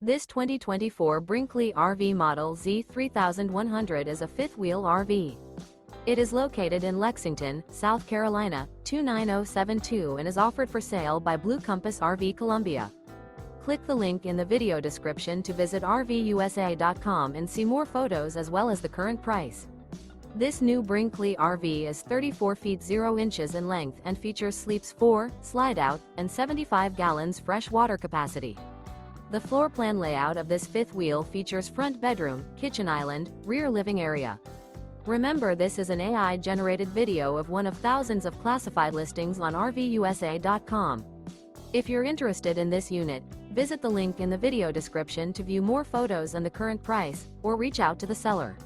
This 2024 Brinkley RV Model Z 3100 is a fifth-wheel RV. It is located in Lexington, South Carolina, 29072 and is offered for sale by Blue Compass RV Columbia. Click the link in the video description to visit RVUSA.com and see more photos as well as the current price. This new Brinkley RV is 34 feet 0 inches in length and features sleeps 4, slide-out, and 75 gallons fresh water capacity. The floor plan layout of this fifth wheel features front bedroom, kitchen island, rear living area. Remember, this is an AI-generated video of one of thousands of classified listings on RVUSA.com. If you're interested in this unit, visit the link in the video description to view more photos and the current price, or reach out to the seller.